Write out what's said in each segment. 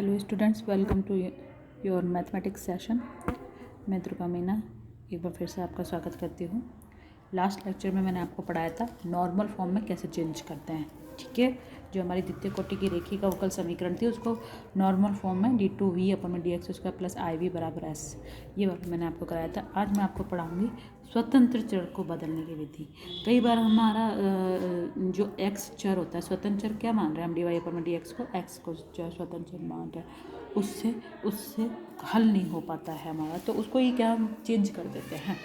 Hello students, welcome to your mathematics session. मैं दुर्गा मीना एक बार फिर से आपका स्वागत करती हूँ। लास्ट लेक्चर में मैंने आपको पढ़ाया था नॉर्मल फॉर्म में कैसे चेंज करते हैं, ठीक है। जो हमारी द्वितीय कोटि की रेखिका अवकल समीकरण थी उसको नॉर्मल फॉर्म में d2v/dx² प्लस iv बराबर s, ये वाला मैंने आपको कराया था। आज मैं आपको पढ़ाऊँगी स्वतंत्र चर को बदलने की विधि। कई बार हमारा जो x चर होता है, स्वतंत्र चर क्या मान रहे हैं हम, dy/dx को x को जो स्वतंत्र चर मान रहे हैं, उससे हल नहीं हो पाता है हमारा, तो उसको ही क्या हम चेंज कर देते हैं।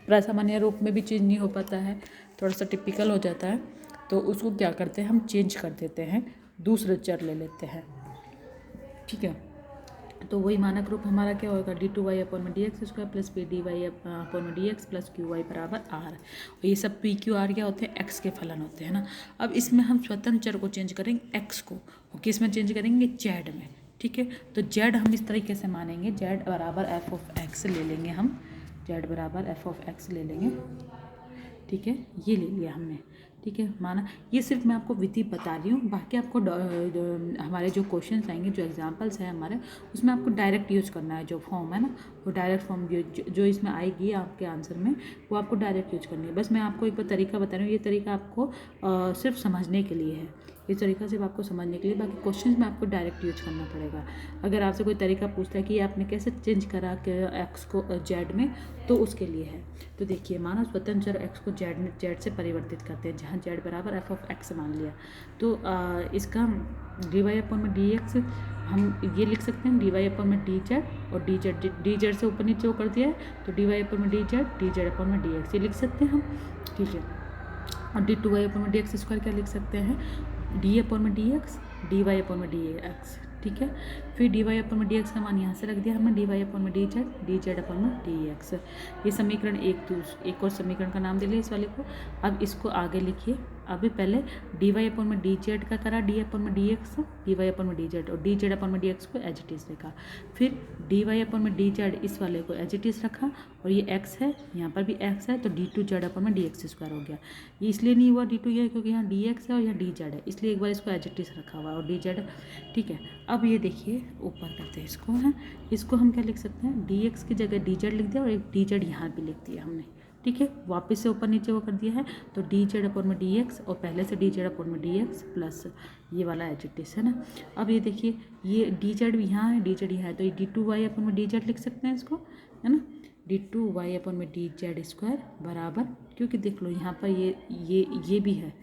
प्रासामान्य रूप में भी चेंज नहीं हो पाता है, थोड़ा सा टिपिकल हो जाता है, तो उसको क्या करते हैं हम चेंज कर देते हैं, दूसरे चर ले लेते हैं, ठीक है। तो वही मानक रूप हमारा क्या होगा, d2y/dx² plus pdy/dx plus qy बराबर r। और ये सब p q r क्या होते हैं, x के फलन होते हैं ना। अब इसमें हम स्वतंत्र चर को चेंज करेंगे x को, और किस में चेंज करेंगे, z में, ठीक है। तो z हम इस तरीके से मानेंगे, z बराबर f(x) ले लेंगे हम, z बराबर f(x) ले लेंगे, ठीक है। ये ले लिया हमने, ठीक है, माना। ये सिर्फ मैं आपको विधि बता रही हूँ, बाकी आपको हमारे जो क्वेश्चंस आएंगे, जो एग्जांपल्स हैं हमारे, उसमें आपको डायरेक्ट यूज़ करना है। जो फॉर्म है ना, वो डायरेक्ट फॉर्म जो इसमें आएगी आपके आंसर में, वो आपको डायरेक्ट यूज करनी है। बस मैं आपको एक बार तरीका बता रही हूँ, ये तरीका आपको सिर्फ समझने के लिए है, इस तरीका सिर्फ आपको समझने के लिए, बाकी क्वेश्चन में आपको डायरेक्ट यूज करना पड़ेगा। अगर आपसे कोई तरीका पूछता है कि आपने कैसे चेंज करा के एक्स को जेड में, तो उसके लिए है। तो देखिए, माना स्वतंत्र चर एक्स को जेड से परिवर्तित करते हैं, जहाँ जेड बराबर f(x) मान लिया, तो इसका dy/dx हम ये लिख सकते हैं, dy/dz, और dz से ऊपर नीचे वो कर दिया है, तो dy/dz dz/dx ये लिख सकते हैं हम, ठीक है। और d2y/dx² क्या लिख सकते हैं, d/dx dy/dx, ठीक है। फिर dy/dx का मान यहाँ से रख दिया हमने, dy/dz dz/dx। ये समीकरण एक और समीकरण का नाम दे लिया इस वाले को। अब इसको आगे लिखिए। अभी पहले dy/dz का करा, d/dx dy/dz, और dz/dx को एज इट इज लिखा। फिर dy/dz इस वाले को एज इट इज रखा, और ये x है, यहाँ पर भी x है, तो d2z/dx² हो गया। ये इसलिए नहीं हुआ d2 ये, क्योंकि यहाँ dx है और यहाँ dz है, इसलिए एक बार इसको एज इट इज रखा हुआ, और dz, ठीक है। अब ये देखिए, ऊपर करते हैं इसको, है इसको हम क्या लिख सकते हैं, dx की जगह dz लिख दिया, और एक dz यहाँ भी लिख दिया हमने, ठीक है। वापस से ऊपर नीचे वो कर दिया है, तो dz/dx, और पहले से dz/dx प्लस ये वाला एज इट इज है ना। अब ये देखिए, ये dz भी यहाँ है, dz यहाँ है, तो ये d2y/dz लिख सकते हैं इसको, है ना, d2y/dz² बराबर, क्योंकि देख लो यहाँ पर ये भी है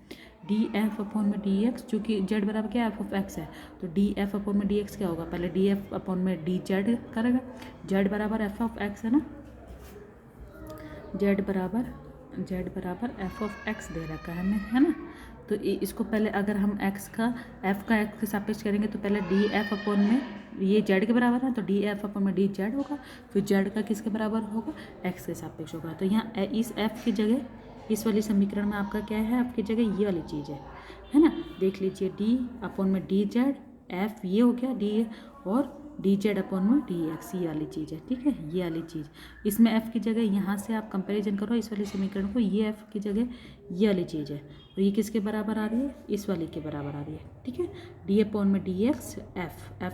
df/dx, चूँकि z बराबर क्या है, f(x) है, तो df/dx क्या होगा, पहले df/dz करेगा, z बराबर f(x) है ना, z बराबर f(x) दे रखा है हमें, है ना। तो इसको पहले अगर हम f का x के सापेक्ष करेंगे, तो पहले df में ये z के बराबर है, तो df/dz होगा, फिर z का किसके बराबर होगा, x के सापेक्ष होगा। तो यहाँ इस f की जगह, इस वाली समीकरण में आपका क्या है, आपकी जगह ये वाली चीज़ है ना। देख लीजिए, d/dz f ये हो गया d, और dz/dx ये वाली चीज़ है, ठीक है, ये वाली चीज़। इसमें f की जगह यहाँ से आप कंपैरिजन करो इस वाली समीकरण को, ये f की जगह ये वाली चीज़ है, और ये किसके बराबर आ रही है, इस वाली के बराबर आ रही है, ठीक है। d/dx f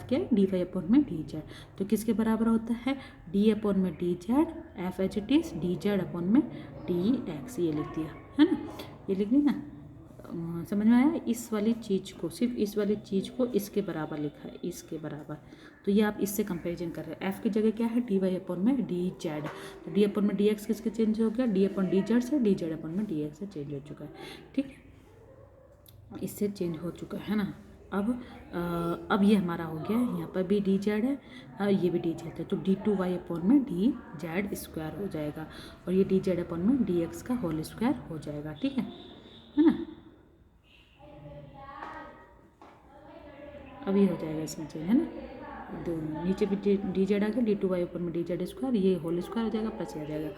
क्या है, dy/dz, तो किसके बराबर होता है, d/dz f as it is dz/dx, ये लिख दिया है ना, ये लिख दी ना, समझ में आया। इस वाली चीज़ को, सिर्फ इस वाली चीज़ को इसके बराबर लिखा है, इसके बराबर, तो ये आप इससे कंपैरिजन कर रहे हैं। f की जगह क्या है, dy/dz, तो d/dx किसके चेंज हो गया, d/dz से dz/dx से चेंज हो चुका है, ठीक है, इससे चेंज हो चुका है ना। अब ये हमारा हो गया, यहाँ पर भी dz है, ये भी dz है, तो d2y/dz² हो जाएगा, और ये dz/dx का होल स्क्वायर हो जाएगा, ठीक है ना। अब ये हो जाएगा इसमें चेंज, है ना, दोनों नीचे भी dz आ गया, d2y/dz², ये होल स्क्वायर हो जाएगा, प्लस ये आ जाएगा।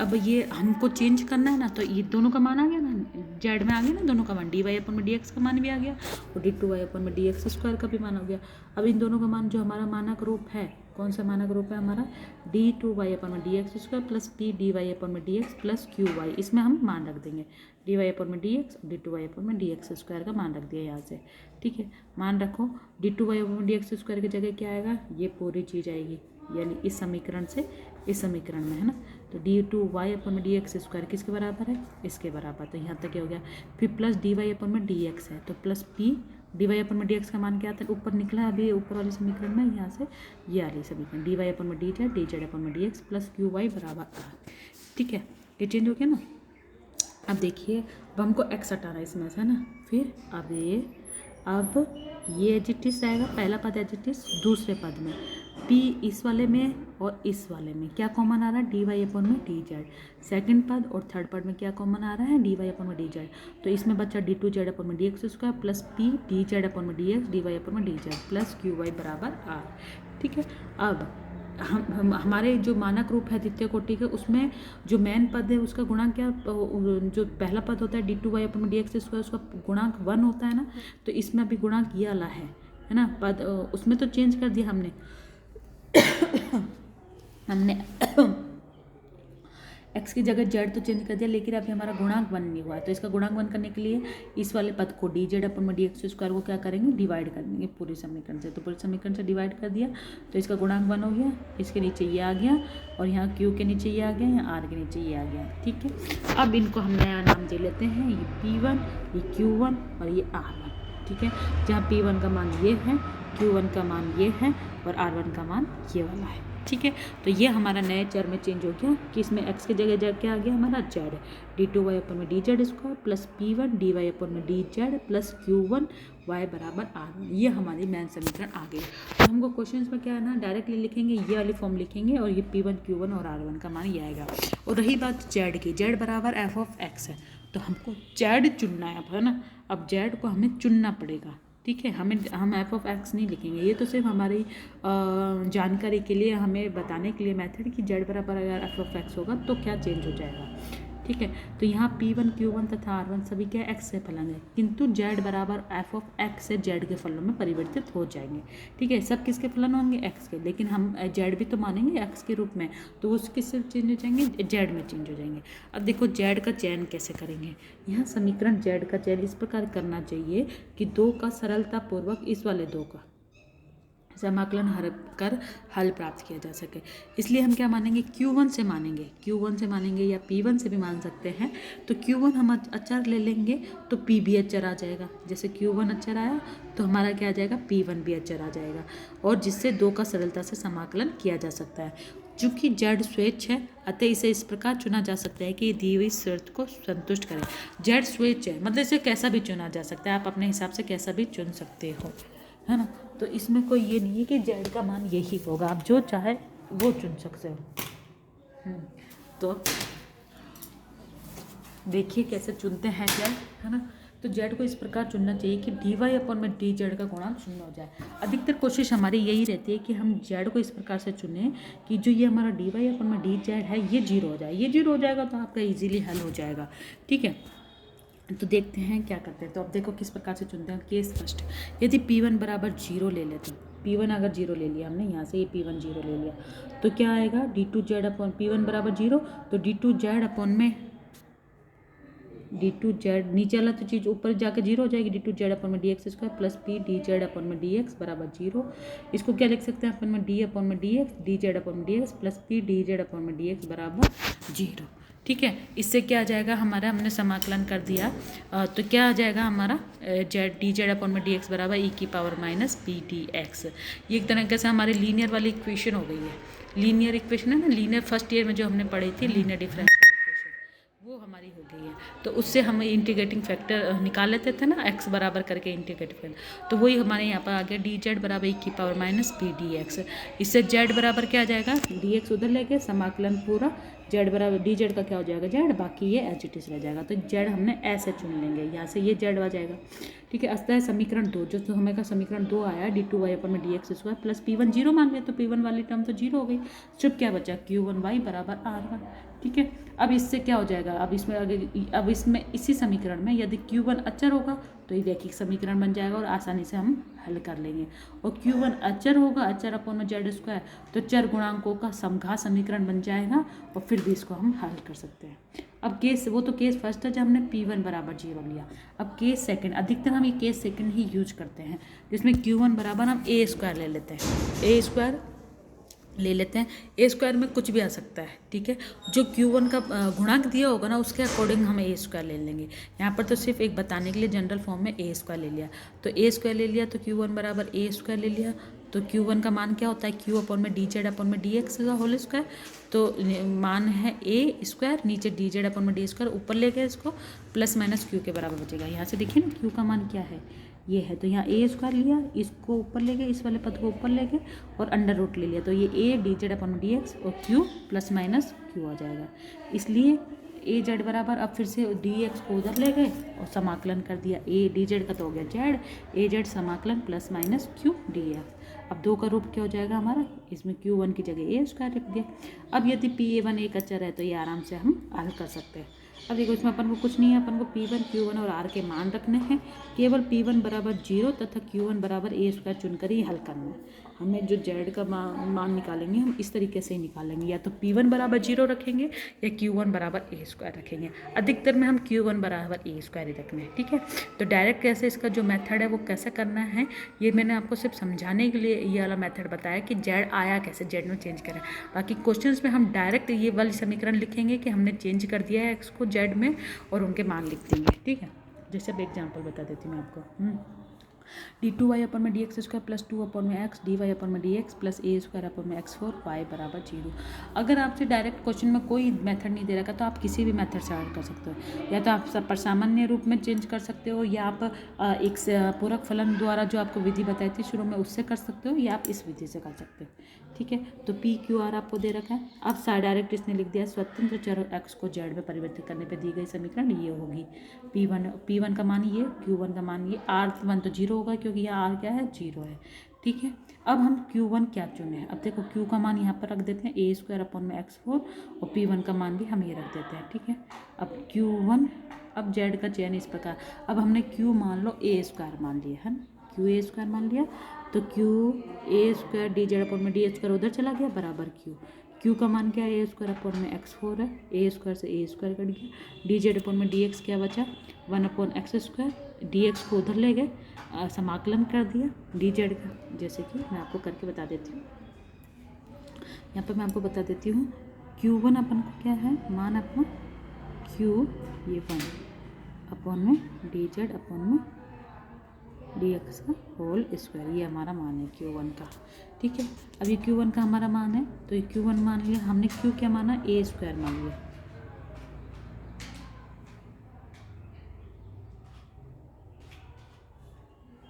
अब ये हमको चेंज करना है ना, तो ये दोनों का मान आ गया ना, z में आ गया ना दोनों का मान, dy/dx का मान भी आ गया, और d2y/dx² का भी मान हो गया। अब इन दोनों का मान, जो हमारा मानक रूप है कौन सा मानक रूप है हमारा, d2y/dx² plus p/dy/dx plus qy, इसमें हम मान रख देंगे dy/dx d2y/dx² का मान रख दिया यहाँ से। ठीक है, मान रखो d2y/dx² की जगह क्या आएगा, ये पूरी चीज़ आएगी, यानी इस समीकरण से इस समीकरण में, है ना। तो d2y/dx² किसके बराबर है, इसके बराबर। तो यहाँ तक क्या हो गया, फिर प्लस dy/dx है, तो प्लस p dy/dx का मान क्या आता है, ऊपर निकला अभी ऊपर वाले समीकरण में, यहाँ से ये वाली समीकरण dy/dz dz/dx प्लस qy बराबर r। ठीक है, ये चेंज हो गया ना। अब देखिए, अब हमको x हटाना है इसमें से, है ना। फिर अब ये एजिटिस आएगा, पहला पद एजिटिस, दूसरे पद में p इस वाले में और इस वाले में क्या कॉमन आ रहा है, dy/dz। सेकंड पद और थर्ड पद में क्या कॉमन आ रहा है, dy/dz। तो इसमें बचा d2z/dx² plus p dz/dx dy/dz plus qy बराबर r। ठीक है, अब हम हमारे जो मानक रूप है द्वितीय कोटि के, उसमें जो मेन पद है उसका गुणांक क्या, जो पहला पद होता है d2y/dx², उसका गुणांक 1 होता है ना। तो इसमें अभी गुणांक ये वाला है ना पद, उसमें तो चेंज कर दिया हमने x की जगह z तो चेंज कर दिया, लेकिन अभी हमारा गुणांक 1 नहीं हुआ है। तो इसका गुणांक 1 करने के लिए इस वाले पद को dz/dx² को क्या करेंगे, डिवाइड कर देंगे पूरे समीकरण से। तो पूरे समीकरण से डिवाइड कर दिया, तो इसका गुणांक 1 हो गया, इसके नीचे ये आ गया, और यहाँ q के नीचे ये आ गया, यहाँ r के नीचे ये आ गया। ठीक है, अब इनको हम नया नाम दे लेते हैं, ये p1, ये q1 और ये r1। ठीक है, जहाँ p1 का मान ये है, q1 का मान ये है और r1 का मान ये वाला है। ठीक है, तो ये हमारा नए चर में चेंज हो गया कि इसमें x की जगह जा क्या आ गया हमारा z, d2y/dz² plus p1 dy/dz plus q1 y बराबर r1। ये हमारी मेन समीकरण आ गई। तो हमको क्वेश्चन में क्या है ना, डायरेक्टली लिखेंगे, ये वाली फॉर्म लिखेंगे और ये p1 q1 और r1 का मान ये आएगा। और रही बात z की, z बराबर f(x) है, तो हमको z चुनना है अब, है ना। अब z को हमें चुनना पड़ेगा। ठीक है, हम f(x) नहीं लिखेंगे, ये तो सिर्फ हमारी जानकारी के लिए, हमें बताने के लिए मेथड कि z बराबर अगर f(x) होगा तो क्या चेंज हो जाएगा। ठीक है, तो यहाँ p1 q1 तथा r1 सभी क्या x से फलन है, किंतु z बराबर f(x) से z के फलन में परिवर्तित हो जाएंगे। ठीक है, सब किसके फलन होंगे, x के, लेकिन हम z भी तो मानेंगे x के रूप में, तो वो किससे चेंज हो जाएंगे, z में चेंज हो जाएंगे। अब देखो z का चयन कैसे करेंगे, यहाँ समीकरण z का चयन इस प्रकार करना चाहिए कि 2 का सरलतापूर्वक इस वाले 2 का समाकलन कर हल प्राप्त किया जा सके। इसलिए हम क्या मानेंगे, q1 से मानेंगे या p1 से भी मान सकते हैं। तो q1 हम अचर ले लेंगे तो p भी अचर आ जाएगा, जैसे q1 अचर आया तो हमारा क्या आ जाएगा, p1 भी अचर आ जाएगा, और जिससे 2 का सरलता से समाकलन किया जा सकता है। चूँकि z स्वेच्छ है, अतः इसे इस प्रकार चुना जा सकता है कि दी हुई शर्त को संतुष्ट करे। z स्वेच्छ है मतलब इसे कैसा भी चुना जा सकता है, आप अपने हिसाब से कैसा भी चुन सकते हो, है ना। तो इसमें कोई ये नहीं है कि z का मान यही होगा, आप जो चाहे वो चुन सकते हो। तो देखिए कैसे चुनते हैं z, है ना। तो z को इस प्रकार चुनना चाहिए कि dy/dz का गुणांक 0 हो जाए। अधिकतर कोशिश हमारी यही रहती है कि हम z को इस प्रकार से चुनें कि जो ये हमारा dy/dz है ये 0 हो जाए। ये 0 हो जाएगा तो आपका इजीली हल हो जाएगा। ठीक है, तो देखते हैं क्या करते हैं। तो अब देखो किस प्रकार से चुनते हैं। केस फर्स्ट, यदि p1 बराबर 0 ले लेते हैं, p1 अगर 0 ले लिया हमने, यहाँ से ये p1 0 ले लिया, तो क्या आएगा, d2z p1 बराबर 0, तो d2z नीचे वाला तो चीज़ ऊपर जाकर 0 हो जाएगी, d2z/dx² प्लस p dz/dx बराबर 0। इसको क्या लिख सकते हैं अपन में, d/dx dz/dx plus p dz/dx बराबर 0। ठीक है, इससे क्या आ जाएगा हमारा, हमने समाकलन कर दिया, तो क्या आ जाएगा हमारा dz/dx बराबर e⁻⁻p dx। ये एक तरीके से हमारी लीनियर वाली इक्वेशन हो गई है। लीनियर इक्वेशन है ना, लीनियर फर्स्ट ईयर में जो हमने पढ़ी थी, लीनियर डिफरेंशियल इक्वेशन, वो हमारी हो गई है। तो उससे हम इंटीग्रेटिंग फैक्टर निकाल लेते थे ना, x बराबर करके इंटीग्रेटिंग फैक्टर, तो वही हमारे यहाँ पर आ गया dz बराबर e⁻⁻p dx। इससे z बराबर क्या आ जाएगा, dx उधर लेके समाकलन पूरा, z बराबर dz का क्या हो जाएगा z, बाकी ये एच इट इज रह जाएगा। तो z हमने ऐसे चुन लेंगे, यहाँ से ये z आ जाएगा। ठीक है, अतः समीकरण 2 जो हमें का समीकरण 2 आया d2y/dx² प्लस p1 0 मान लिया, तो p1 वाली टर्म तो 0 हो गई, सिर्फ क्या बचा q1y बराबर r1। ठीक है। अब इससे क्या हो जाएगा, अब इसमें इसी समीकरण में यदि Q1 अचर होगा तो ये रैखिक समीकरण बन जाएगा और आसानी से हम हल कर लेंगे। और Q1 अचर होगा, अचर अपॉन में जेड स्क्वायर, तो चर गुणांकों का समघात समीकरण बन जाएगा और फिर भी इसको हम हल कर सकते हैं। अब वो तो केस फर्स्ट है जब हमने P1 बराबर 0 लिया। अब केस सेकंड, अधिकतर हम ये केस सेकंड ही यूज करते हैं, जिसमें Q1 बराबर हम ए स्क्वायर ले लेते हैं, ए स्क्वायर ले लेते हैं। ए स्क्वायर में कुछ भी आ सकता है, ठीक है। जो Q1 का गुणांक दिया होगा ना उसके अकॉर्डिंग हम ए स्क्वायर ले लेंगे। यहाँ पर तो सिर्फ एक बताने के लिए जनरल फॉर्म में ए स्क्वायर ले लिया, तो ए स्क्वायर ले लिया तो Q1 बराबर ए स्क्वायर ले लिया। तो Q1 का मान क्या होता है, Q अपॉन में डी जेड अपॉन में डी एक्स का होल स्क्वायर। तो मान है ए स्क्वायर, नीचे डी जेड अपॉन में डी स्क्वायर, ऊपर ले गए इसको, प्लस माइनस Q के बराबर बचेगा। यहाँ से देखिए ना Q का मान क्या है, ये है, तो यहाँ ए स्क्वायर लिया, इसको ऊपर ले गए, इस वाले पद को ऊपर ले गए और अंडर रूट ले लिया, तो ये A D Z upon D x और Q प्लस माइनस Q आ जाएगा। इसलिए ए जेड बराबर, अब फिर से डी एक्स को उधर ले गए और समाकलन कर दिया, ए डी जेड का तो हो गया जेड, ए जेड समाकलन plus minus Q D x. अब 2 का रूप क्या हो जाएगा हमारा, इसमें Q1 की जगह ए स्क्वायर रख दिया। अब यदि P1 एक अचर है तो ये आराम से हम हल कर सकते हैं। अब देखो इसमें अपन को कुछ नहीं है, अपन को P1 Q1 और R के मान रखने हैं, केवल P1 बराबर 0 तथा Q1 बराबर ए स्क्वायर चुनकर ही हल करना है। हमें जो जेड का मान निकालेंगे हम इस तरीके से ही निकालेंगे, या तो P1 बराबर 0 रखेंगे या Q1 बराबर ए स्क्वायर रखेंगे। अधिकतर में हम Q1 बराबर ए स्क्वायर ही रखना है, ठीक है। तो डायरेक्ट कैसे इसका जो मेथड है वो कैसे करना है, ये मैंने आपको सिर्फ समझाने के लिए ये वाला मेथड बताया कि जेड आया कैसे, जेड में चेंज करें। बाकी क्वेश्चंस में हम डायरेक्ट ये वाली समीकरण लिखेंगे कि हमने चेंज कर दिया है एक्स को जेड में और उनके मान लिख देंगे, ठीक है। जैसे अब एग्जाम्पल बता देती हूँ मैं आपको, d2y अपन में dx स्क्वायर प्लस 2 अपन में x, dy अपन में dx plus a square upon में x4, y बराबर 0। अगर आपसे डायरेक्ट क्वेश्चन में कोई मेथड नहीं दे रखा तो आप किसी भी मेथड से हल कर सकते हो, या तो आप सब पर सामान्य रूप में चेंज कर सकते हो, या आप एक पूरक फलन द्वारा जो आपको विधि बताई थी शुरू में उससे कर सकते हो, या आप इस विधि से कर सकते हो, ठीक है। तो P Q R आपको दे रखा है। अब डायरेक्ट इसने लिख दिया स्वतंत्र चर x को z में परिवर्तित करने पे दी गई समीकरण ये होगी, P1 का मान ये, Q1 का मान ये, R1 तो 0 होगा क्योंकि यहाँ R क्या है 0 है, ठीक है। अब हम Q1 क्या चुने, अब देखो Q का मान यहाँ पर रख देते हैं ए स्क्वायर अपन में x4 और P1 का मान भी हम ये रख देते हैं, ठीक है। अब Q1, अब z का चयन इस प्रकार, अब हमने Q मान लो ए स्क्वायर मान लिया है ना, Q ए स्क्वायर मान लिया, तो Q ए स्क्वायर डी जेड अपन में डी स्क्वायर उधर चला गया बराबर Q का मान क्या है, ए स्क्वायर अपन में x4 है, ए स्क्वायर से ए स्क्वायर कट गया, डी जेड अपन में डी एक्स क्या बचा 1 अपन एक्स स्क्वायर, डी एक्स को उधर ले गए, समाकलन कर दिया डी जेड का, जैसे कि मैं आपको करके बता देती हूँ। यहाँ पर मैं आपको बता देती हूँ Q1 अपन को क्या है मान अपना Q ये 1 अपन में डी जेड अपन में डी एक्स का होल स्क्वायर, ये हमारा मान है Q1 का, ठीक है। अब ये Q1 का हमारा मान है तो ये Q1 मान लिया हमने, Q क्या माना ए स्क्वायर मान लिया,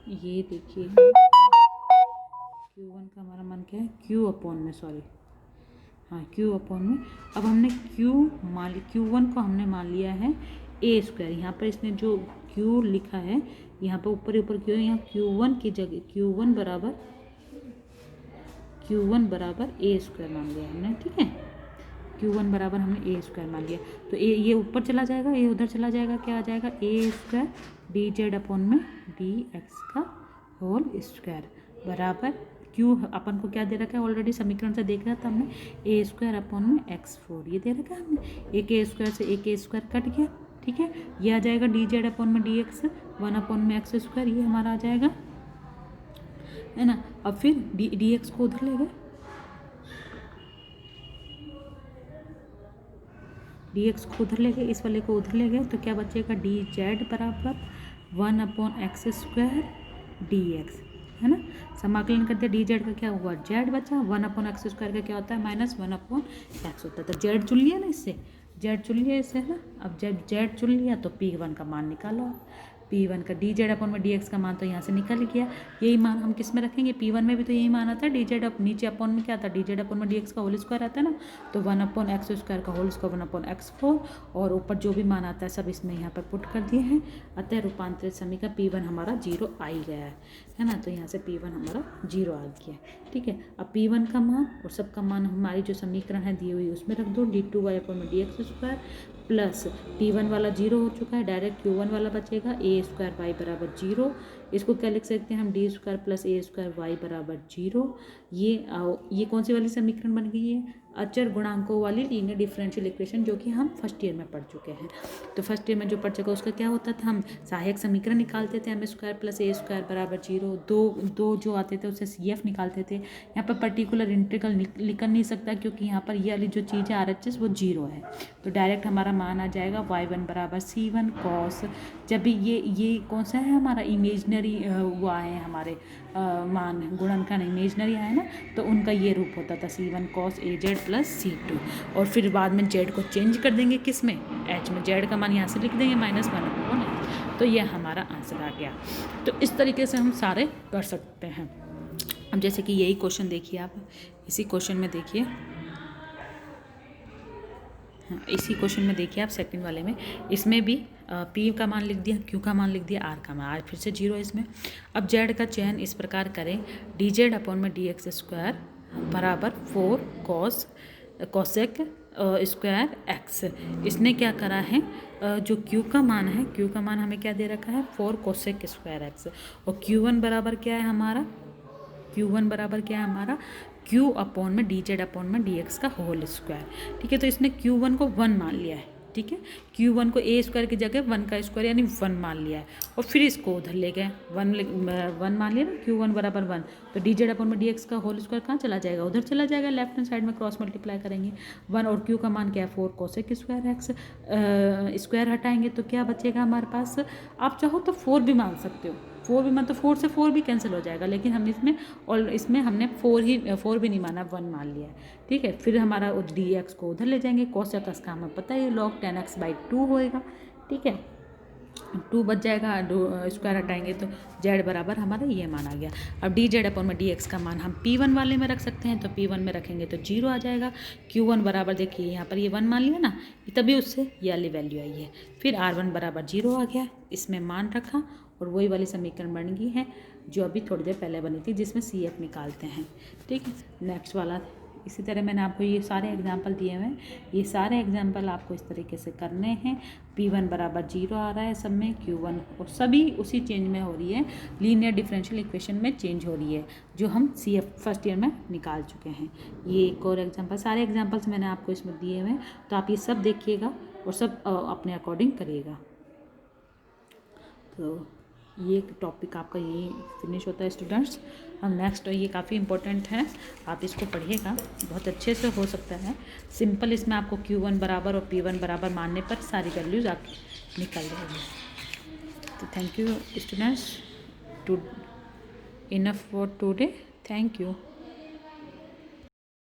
ये देखिए Q1 का हमारा मान क्या है Q अपॉन में, सॉरी हाँ Q अपॉन में। अब हमने Q1 को हमने मान लिया है ए स्क्वायर, यहाँ पर इसने जो Q लिखा है यहाँ पर ऊपर क्यों है, यहाँ Q1 की जगह Q1 बराबर ए स्क्वायर मान लिया हमने, ठीक है। Q1 बराबर हमने ए स्क्वायर मान लिया, तो ये ऊपर चला जाएगा, ये उधर चला जाएगा, क्या आ जाएगा ए स्क्वायर डी जेड अपॉन में डी एक्स का होल स्क्वायर बराबर Q अपन को क्या दे रखा है ऑलरेडी समीकरण से देख रहा था हमने, ए स्क्वायर अपॉन में x4 ये दे रखा है हमने, एक ए स्क्वायर से एक ए स्क्वायर कट गया, ठीक है। ये आ जाएगा डी जेड अपॉन में डी एक्स 1 अपॉन में एक्स स्क्वायर, ये हमारा आ जाएगा है ना। अब फिर डी एक्स को उधर ले गए, डी एक्स को उधर ले गए, इस वाले को उधर ले गए, तो क्या बचेगा डी जेड बराबर 1 upon x square D x, है ना। समाकलन करते डी जेड का क्या हुआ जेड बचा, 1 अपॉन एक्स स्क्वायर का क्या होता है -1 अपॉन एक्स होता है, तो जेड चुन लिया ना इससे, जेड चुन लिया इससे है ना। अब जब जेड चुन लिया तो P1 का मान निकालो, P1 का dz अपॉन में dx का मान तो यहाँ से निकल गया। यही मान हम किस में रखेंगे, P1 में भी तो यही मान आता है dz अप, नीचे अपॉन में क्या आता है dz अपॉन में dx का होल स्क्वायर आता है ना, तो 1 अपॉन एक्स स्क्वायर का होल स्क्वायर 1 अपॉन x4 और ऊपर जो भी मान आता है सब इसमें यहाँ पर पुट कर दिए हैं। अतः रूपांतरित समीकरण P1 हमारा 0 आ ही गया है ना, तो यहाँ से P1 हमारा 0 आ गया। ठीक है, अब P1 का मान और सबका मान हमारी जो समीकरण है दी हुई उसमें रख दो, d2y अपॉन में dx स्क्वायर प्लस P1 वाला 0 हो चुका है, डायरेक्ट Q1 वाला बचेगा a स्क्वायर वाई बराबर 0। इसको क्या लिख सकते हैं हम, डी स्क्वायर प्लस ए स्क्वायर वाई बराबर 0। ये कौन सी वाली समीकरण बन गई है, अचर गुणांकों वाली लीनियर डिफरेंशियल इक्वेशन, जो कि हम फर्स्ट ईयर में पढ़ चुके हैं। तो फर्स्ट ईयर में जो पढ़ चुका उसका क्या होता था, हम सहायक समीकरण निकालते थे, एम स्क्वायर प्लस ए स्क्वायर बराबर 0, दो जो आते थे उससे CF निकालते थे। यहाँ पर पर्टिकुलर इंटीग्रल निकल नहीं सकता क्योंकि यहाँ पर ये वाली जो चीज़ है RHS वो 0 है, तो डायरेक्ट हमारा मान आ जाएगा y1 बराबर C1 कॉस, जब भी ये कौन सा है हमारा इमेजनरी वो आए हैं हमारे मान, गुणनखंड इमेजनरी आए ना, तो उनका ये रूप होता था C1 cos AZ plus C2, और फिर बाद में Z को चेंज कर देंगे किस में, H में, Z का मान यहाँ से लिख देंगे -1/, तो ये हमारा आंसर आ गया। तो इस तरीके से हम सारे कर सकते हैं। अब जैसे कि यही क्वेश्चन देखिए आप, इसी क्वेश्चन में देखिए, हाँ इसी क्वेश्चन में देखिए आप सेकंड वाले में, इसमें भी P का मान लिख दिया, Q का मान लिख दिया, R का मान, R फिर से 0 है इसमें। अब Z का चयन इस प्रकार करें, dz अपॉन में dx स्क्वायर बराबर 4 कोसेक स्क्वायर x। इसने क्या करा है, जो Q का मान है, Q का मान हमें क्या दे रखा है 4 कोसेक स्क्वायर x, और Q1 बराबर क्या है हमारा, Q1 बराबर क्या है हमारा Q अपॉन में dz अपॉन में dx का होल स्क्वायर। ठीक है, तो इसने Q1 को 1 मान लिया है। ठीक है, Q1 को a स्क्वायर की जगह 1 का स्क्वायर यानी 1 मान लिया है, और फिर इसको उधर ले गए 1 मान लिया ना, Q1 बराबर 1, तो dz अपॉन में dx का होल स्क्वायर कहाँ चला जाएगा, उधर चला जाएगा, लेफ्ट हैंड साइड में क्रॉस मल्टीप्लाई करेंगे 1, और Q का मान क्या है 4 कोसेक स्क्वायर x, स्क्वायर हटाएंगे तो क्या बचेगा हमारे पास, आप चाहो तो 4 भी मान सकते हो, 4 भी मान, तो 4 से 4 भी कैंसिल हो जाएगा, लेकिन हम इसमें, और इसमें हमने 4 भी नहीं माना, 1 मान लिया है। ठीक है, फिर हमारा dx को उधर ले जाएंगे, कोसेक का हमें पता है log 10x/2 होएगा। ठीक है, 2 बच जाएगा, स्क्वायर हटाएंगे तो z बराबर हमारा ये मान आ गया। अब dz अपॉन में dx का मान हम P1 वाले में रख सकते हैं, तो P1 में रखेंगे तो 0 आ जाएगा। Q1 बराबर देखिए यहाँ पर ये 1 मान लिया ना, तभी उससे ये वाली वैल्यू आई है। फिर R1 बराबर 0 आ गया, इसमें मान रखा, और वही वाली समीकरण बन गई है जो अभी थोड़ी देर पहले बनी थी, जिसमें CF निकालते हैं। ठीक है, नेक्स्ट वाला इसी तरह मैंने आपको ये सारे एग्जाम्पल दिए हुए हैं, ये सारे एग्जाम्पल आपको इस तरीके से करने हैं। P1 बराबर 0 आ रहा है सब में, Q1 और सभी उसी चेंज में हो रही है, लीनियर डिफरेंशियल इक्वेशन में चेंज हो रही है, जो हम CF फर्स्ट ईयर में निकाल चुके हैं। ये एक और एग्जाम्पल, सारे एग्जाम्पल्स मैंने आपको इसमें दिए हुए हैं, तो आप ये सब देखिएगा और सब अपने अकॉर्डिंग करिएगा। तो ये टॉपिक आपका यही फिनिश होता है स्टूडेंट्स। हम नेक्स्ट, ये काफ़ी इंपॉर्टेंट है, आप इसको पढ़िएगा, बहुत अच्छे से हो सकता है। सिंपल इसमें आपको Q1 बराबर और P1 बराबर मानने पर सारी वैल्यूज आपकी निकल जाएगी। तो thank you students, enough for today, thank you.